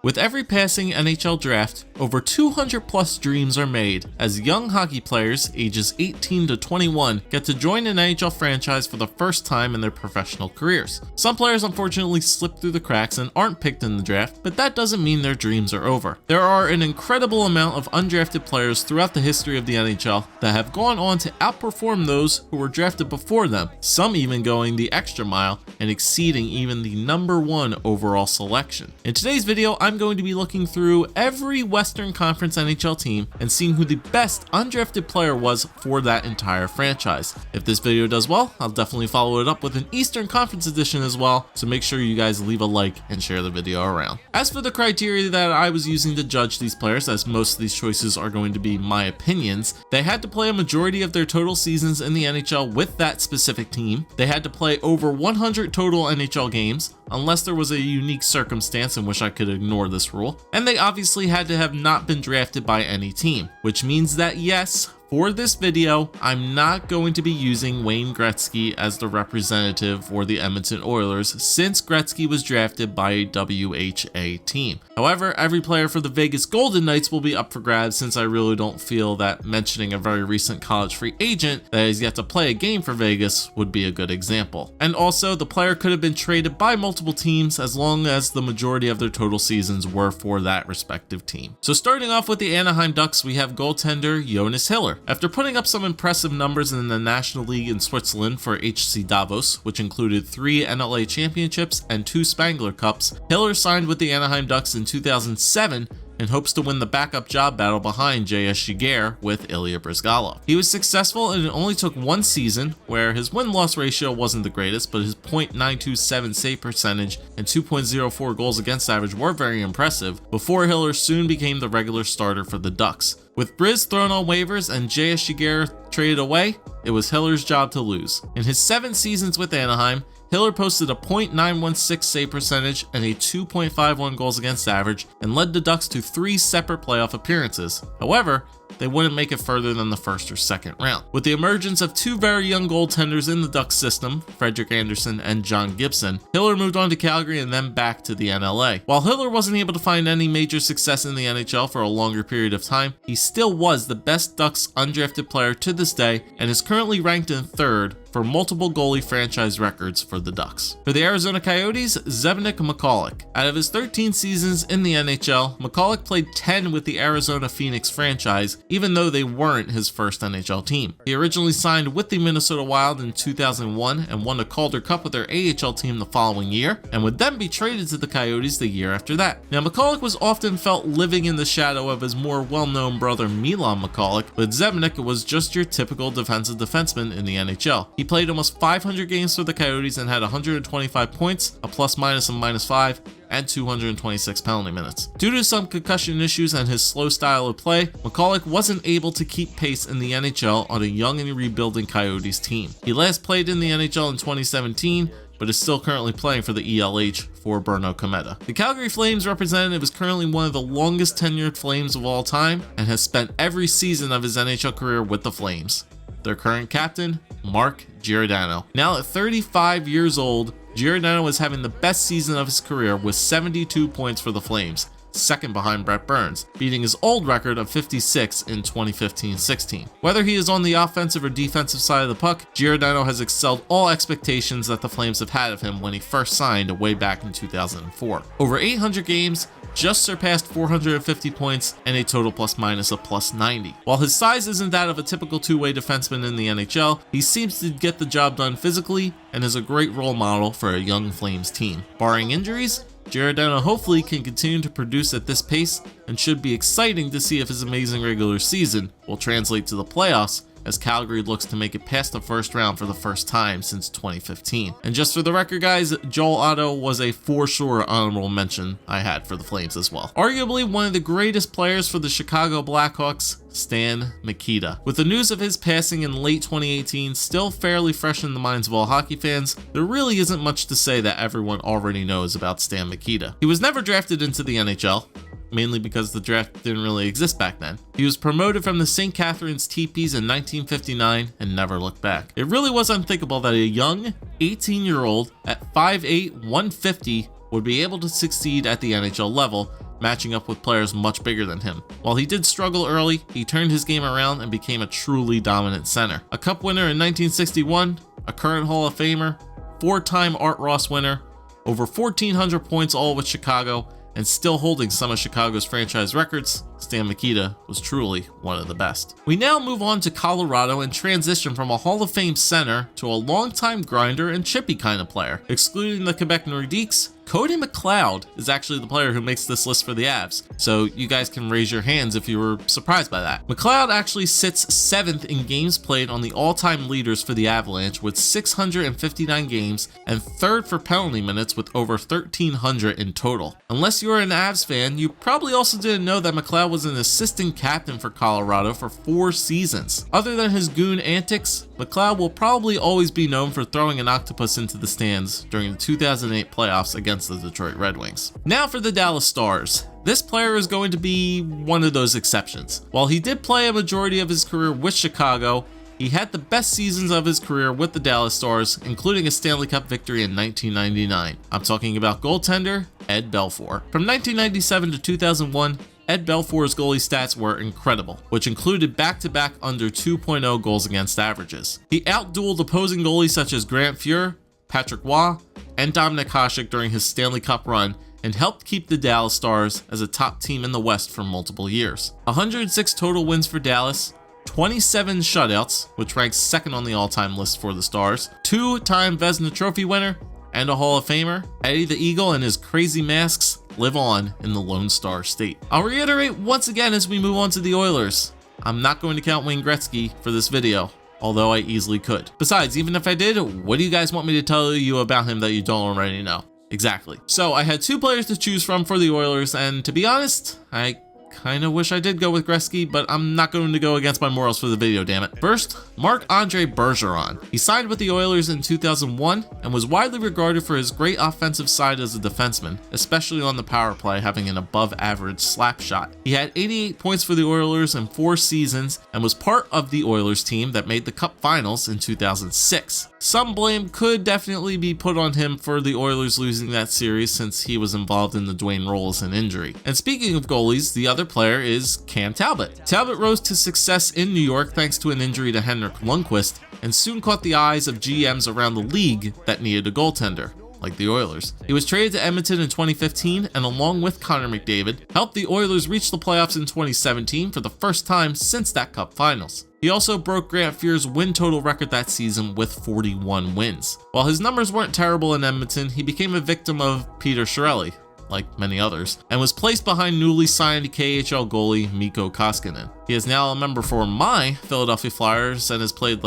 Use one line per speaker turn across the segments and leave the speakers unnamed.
With every passing NHL draft, over 200 plus dreams are made as young hockey players ages 18 to 21 get to join an NHL franchise for the first time in their professional careers. Some players unfortunately slip through the cracks and aren't picked in the draft, but that doesn't mean their dreams are over. There are an incredible amount of undrafted players throughout the history of the NHL that have gone on to outperform those who were drafted before them, some even going the extra mile and exceeding even the #1 overall selection. In today's video, I'm going to be looking through every Western Conference NHL team and seeing who the best undrafted player was for that entire franchise. If this video does well, I'll definitely follow it up with an Eastern Conference edition as well, so make sure you guys leave a like and share the video around. As for the criteria that I was using to judge these players, as most of these choices are going to be my opinions, they had to play a majority of their total seasons in the NHL with that specific team. They had to play over 100 total NHL games, unless there was a unique circumstance in which I could ignore this rule. And they obviously had to have not been drafted by any team, which means that yes, for this video, I'm not going to be using Wayne Gretzky as the representative for the Edmonton Oilers since Gretzky was drafted by a WHA team. However, every player for the Vegas Golden Knights will be up for grabs since I really don't feel that mentioning a very recent college free agent that has yet to play a game for Vegas would be a good example. And also, the player could have been traded by multiple teams as long as the majority of their total seasons were for that respective team. So starting off with the Anaheim Ducks, we have goaltender Jonas Hiller. After putting up some impressive numbers in the National League in Switzerland for HC Davos, which included 3 NLA championships and 2 Spangler Cups, Hiller signed with the Anaheim Ducks in 2007 and hopes to win the backup job battle behind J.S. Giguère with Ilya Bryzgalov. He was successful, and it only took 1 season where his win-loss ratio wasn't the greatest, but his .927 save percentage and 2.04 goals against average were very impressive before Hiller soon became the regular starter for the Ducks. With Bryz thrown on waivers and J.S. Giguère traded away, it was Hiller's job to lose. In his 7 seasons with Anaheim, Hiller posted a .916 save percentage and a 2.51 goals against average and led the Ducks to 3 separate playoff appearances. However, they wouldn't make it further than the first or second round. With the emergence of 2 very young goaltenders in the Ducks system, Frederik Andersen and John Gibson, Hiller moved on to Calgary and then back to the NLA. While Hiller wasn't able to find any major success in the NHL for a longer period of time, he still was the best Ducks undrafted player to this day and is currently ranked in 3rd for multiple goalie franchise records for the Ducks. For the Arizona Coyotes, Zdeněk Michalek. Out of his 13 seasons in the NHL, Michalek played 10 with the Arizona Phoenix franchise, even though they weren't his first NHL team. He originally signed with the Minnesota Wild in 2001 and won the Calder Cup with their AHL team the following year, and would then be traded to the Coyotes the year after that. Now, Michalek was often felt living in the shadow of his more well-known brother Milan Michalek, but Zdeněk was just your typical defensive defenseman in the NHL. He played almost 500 games for the Coyotes and had 125 points, a plus-minus of -5, and 226 penalty minutes. Due to some concussion issues and his slow style of play, Michalek wasn't able to keep pace in the NHL on a young and rebuilding Coyotes team. He last played in the NHL in 2017, but is still currently playing for the ELH for Brno Kometa. The Calgary Flames representative is currently one of the longest tenured Flames of all time and has spent every season of his NHL career with the Flames. Their current captain, Mark Giordano. Now at 35 years old, Giordano is having the best season of his career with 72 points for the Flames, second behind Brett Burns, beating his old record of 56 in 2015-16. Whether he is on the offensive or defensive side of the puck, Giordano has excelled all expectations that the Flames have had of him when he first signed way back in 2004. Over 800 games, just surpassed 450 points and a total plus-minus of +90. While his size isn't that of a typical two-way defenseman in the NHL, he seems to get the job done physically and is a great role model for a young Flames team. Barring injuries, Giordano hopefully can continue to produce at this pace and should be exciting to see if his amazing regular season will translate to the playoffs as Calgary looks to make it past the first round for the first time since 2015. And just for the record, guys, Joel Otto was a for sure honorable mention I had for the Flames as well. Arguably one of the greatest players for the Chicago Blackhawks, Stan Mikita. With the news of his passing in late 2018 still fairly fresh in the minds of all hockey fans, there really isn't much to say that everyone already knows about Stan Mikita. He was never drafted into the NHL, mainly because the draft didn't really exist back then. He was promoted from the St. Catharines Teepees in 1959 and never looked back. It really was unthinkable that a young 18-year-old at 5'8", 150 would be able to succeed at the NHL level, matching up with players much bigger than him. While he did struggle early, he turned his game around and became a truly dominant center. A Cup winner in 1961, a current Hall of Famer, 4-time Art Ross winner, over 1,400 points all with Chicago, and still holding some of Chicago's franchise records, Stan Mikita was truly one of the best. We now move on to Colorado and transition from a Hall of Fame center to a longtime grinder and chippy kind of player. Excluding the Quebec Nordiques, Cody McLeod is actually the player who makes this list for the Avs, so you guys can raise your hands if you were surprised by that. McLeod actually sits 7th in games played on the all-time leaders for the Avalanche with 659 games, and 3rd for penalty minutes with over 1,300 in total. Unless you're an Avs fan, you probably also didn't know that McLeod was an assistant captain for Colorado for 4 seasons. Other than his goon antics, McLeod will probably always be known for throwing an octopus into the stands during the 2008 playoffs against the Detroit Red Wings. Now for the Dallas Stars. This player is going to be one of those exceptions. While he did play a majority of his career with Chicago, he had the best seasons of his career with the Dallas Stars, including a Stanley Cup victory in 1999. I'm talking about goaltender Ed Belfour. From 1997 to 2001, Ed Belfour's goalie stats were incredible, which included back-to-back under 2.0 goals against averages. He outdueled opposing goalies such as Grant Fuhr, Patrick Waugh, and Dominik Hasek during his Stanley Cup run, and helped keep the Dallas Stars as a top team in the West for multiple years. 106 total wins for Dallas, 27 shutouts, which ranks 2nd on the all-time list for the Stars, 2-time Vezina Trophy winner, and a Hall of Famer. Eddie the Eagle and his crazy masks live on in the Lone Star State. I'll reiterate once again as we move on to the Oilers. I'm not going to count Wayne Gretzky for this video, although I easily could. Besides, even if I did, what do you guys want me to tell you about him that you don't already know? Exactly. So I had 2 players to choose from for the Oilers, and to be honest, I kind of wish I did go with Gretzky, but I'm not going to go against my morals for the video, damn it. First, Marc-Andre Bergeron. He signed with the Oilers in 2001 and was widely regarded for his great offensive side as a defenseman, especially on the power play, having an above-average slap shot. He had 88 points for the Oilers in 4 seasons and was part of the Oilers team that made the Cup Finals in 2006. Some blame could definitely be put on him for the Oilers losing that series since he was involved in the Dwayne Rollison injury. And speaking of goalies, the other player is Cam Talbot. Talbot rose to success in New York thanks to an injury to Henrik Lundqvist and soon caught the eyes of GMs around the league that needed a goaltender, like the Oilers. He was traded to Edmonton in 2015 and along with Connor McDavid, helped the Oilers reach the playoffs in 2017 for the first time since that Cup Finals. He also broke Grant Fuhr's win total record that season with 41 wins. While his numbers weren't terrible in Edmonton, he became a victim of Peter Chiarelli, like many others, and was placed behind newly signed KHL goalie Mikko Koskinen. He is now a member for my Philadelphia Flyers and has played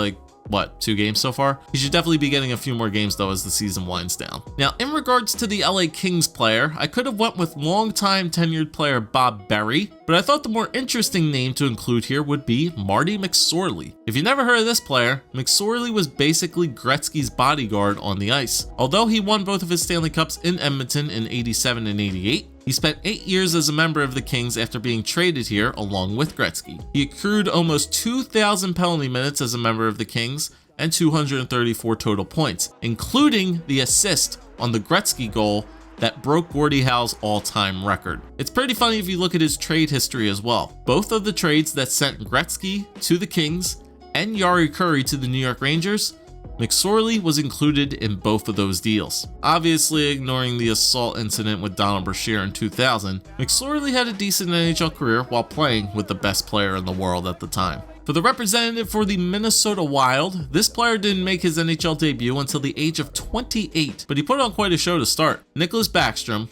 2 games so far? He should definitely be getting a few more games though as the season winds down. Now, in regards to the LA Kings player, I could have went with longtime tenured player Bob Berry, but I thought the more interesting name to include here would be Marty McSorley. If you never heard of this player, McSorley was basically Gretzky's bodyguard on the ice. Although he won both of his Stanley Cups in Edmonton in 87 and 88, he spent 8 years as a member of the Kings after being traded here along with Gretzky. He accrued almost 2,000 penalty minutes as a member of the Kings and 234 total points, including the assist on the Gretzky goal that broke Gordie Howe's all-time record. It's pretty funny if you look at his trade history as well. Both of the trades that sent Gretzky to the Kings and Yari Curry to the New York Rangers, McSorley was included in both of those deals. Obviously, ignoring the assault incident with Donald Brashear in 2000, McSorley had a decent NHL career while playing with the best player in the world at the time. For the representative for the Minnesota Wild, this player didn't make his NHL debut until the age of 28, but he put on quite a show to start. Nicholas Backstrom,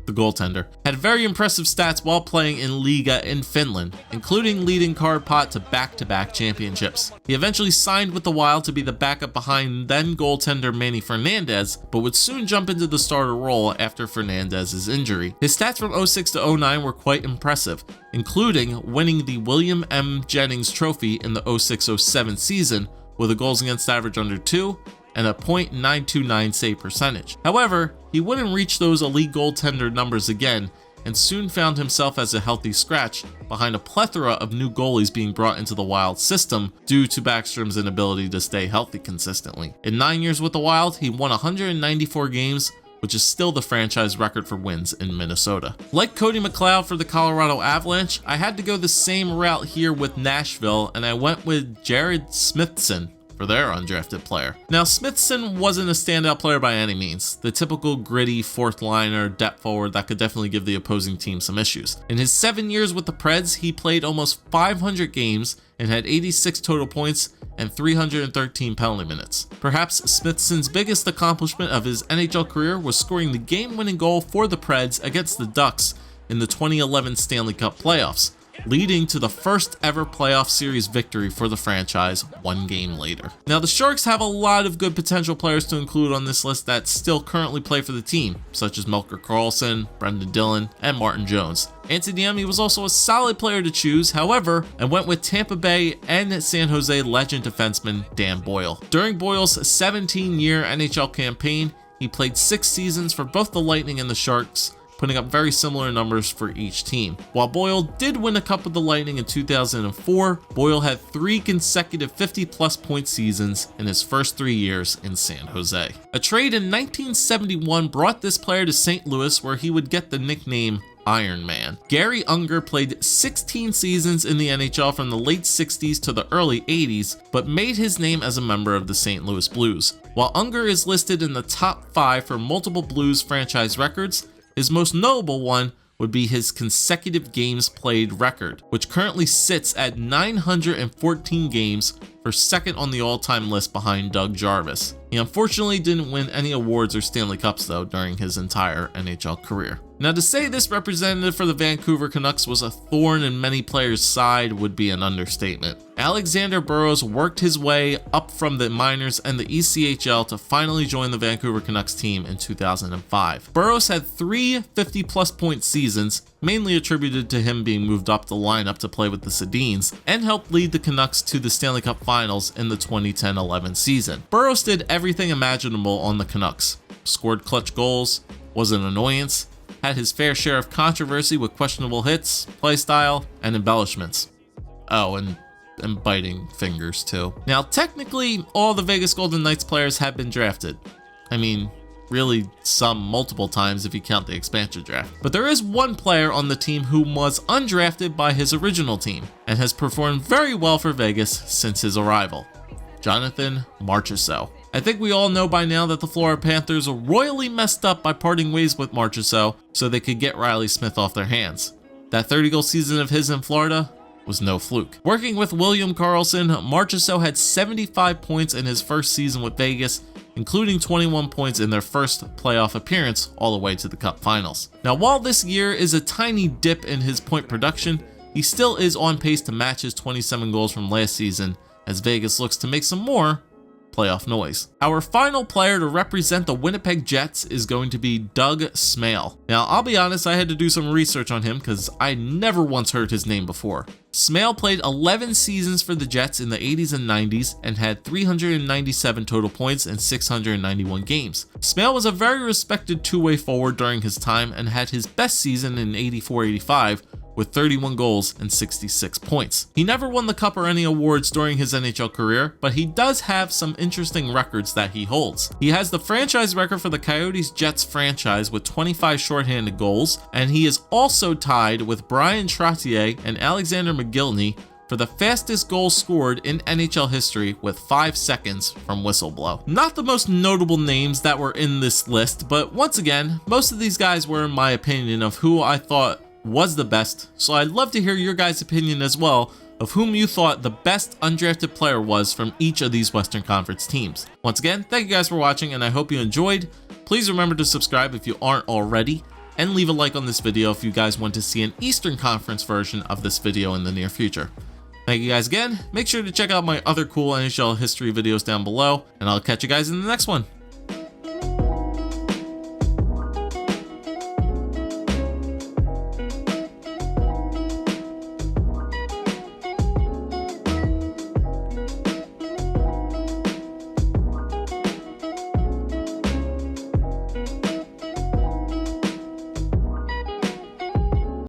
the goaltender, had very impressive stats while playing in Liga in Finland, including leading Kärpät to back-to-back championships. He eventually signed with the Wild to be the backup behind then goaltender Manny Fernandez, but would soon jump into the starter role after Fernandez's injury. His stats from 06 to 09 were quite impressive, including winning the William M. Jennings Trophy in the 06-07 season with a goals against average under 2 and a .929 save percentage. However, he wouldn't reach those elite goaltender numbers again and soon found himself as a healthy scratch behind a plethora of new goalies being brought into the Wild system due to Backstrom's inability to stay healthy consistently. In 9 years with the Wild, he won 194 games which is still the franchise record for wins in Minnesota. Like Cody McLeod for the Colorado Avalanche, I had to go the same route here with Nashville, and I went with Jared Smithson for their undrafted player. Now, Smithson wasn't a standout player by any means, the typical gritty fourth liner depth forward that could definitely give the opposing team some issues. In his 7 years with the Preds, he played almost 500 games and had 86 total points and 313 penalty minutes. Perhaps Smithson's biggest accomplishment of his NHL career was scoring the game-winning goal for the Preds against the Ducks in the 2011 Stanley Cup playoffs, leading to the first ever playoff series victory for the franchise 1 game later. Now, the Sharks have a lot of good potential players to include on this list that still currently play for the team, such as Melker Karlsson, Brendan Dillon, and Martin Jones. Antti Niemi was also a solid player to choose, however, I went with Tampa Bay and San Jose legend defenseman Dan Boyle. During Boyle's 17-year NHL campaign, he played 6 seasons for both the Lightning and the Sharks, putting up very similar numbers for each team. While Boyle did win a Cup with the Lightning in 2004, Boyle had 3 consecutive 50-plus point seasons in his first 3 years in San Jose. A trade in 1971 brought this player to St. Louis, where he would get the nickname Iron Man. Gary Unger played 16 seasons in the NHL from the late 60s to the early 80s, but made his name as a member of the St. Louis Blues. While Unger is listed in the top 5 for multiple Blues franchise records, his most notable one would be his consecutive games played record, which currently sits at 914 games, for second on the all-time list behind Doug Jarvis. He unfortunately didn't win any awards or Stanley Cups though during his entire NHL career. Now, to say this representative for the Vancouver Canucks was a thorn in many players' side would be an understatement. Alexander Burrows worked his way up from the minors and the ECHL to finally join the Vancouver Canucks team in 2005. Burrows had 3 50-plus point seasons, mainly attributed to him being moved up the lineup to play with the Sedins, and helped lead the Canucks to the Stanley Cup Finals in the 2010-11 season. Burrows did everything imaginable on the Canucks, scored clutch goals, was an annoyance, had his fair share of controversy with questionable hits, play style, and embellishments. Oh, and biting fingers too. Now, technically, all the Vegas Golden Knights players have been drafted. I mean, really some multiple times if you count the expansion draft. But there is one player on the team who was undrafted by his original team and has performed very well for Vegas since his arrival: Jonathan Marchessault. I think we all know by now that the Florida Panthers royally messed up by parting ways with Marchessault so they could get Riley Smith off their hands. That 30-goal season of his in Florida was no fluke. Working with William Karlsson, Marchessault had 75 points in his first season with Vegas, including 21 points in their first playoff appearance all the way to the Cup Finals. Now, while this year is a tiny dip in his point production, he still is on pace to match his 27 goals from last season as Vegas looks to make some more playoff noise. Our final player to represent the Winnipeg Jets is going to be Doug Smale. Now, I'll be honest, I had to do some research on him because I never once heard his name before. Smale played 11 seasons for the Jets in the 80s and 90s and had 397 total points in 691 games. Smale was a very respected two-way forward during his time and had his best season in 84-85 with 31 goals and 66 points. He never won the Cup or any awards during his NHL career, but he does have some interesting records that he holds. He has the franchise record for the Coyotes Jets franchise with 25 shorthanded goals, and he is also tied with Brian Trottier and Alexander McGillney for the fastest goal scored in NHL history with 5 seconds from whistle blow. Not the most notable names that were in this list, but once again, most of these guys were in my opinion of who I thought was the best, so I'd love to hear your guys' opinion as well of whom you thought the best undrafted player was from each of these Western Conference teams. Once again, thank you guys for watching, and I hope you enjoyed. Please remember to subscribe if you aren't already, and leave a like on this video if you guys want to see an Eastern Conference version of this video in the near future. Thank you guys again. Make sure to check out my other cool NHL history videos down below, and I'll catch you guys in the next one.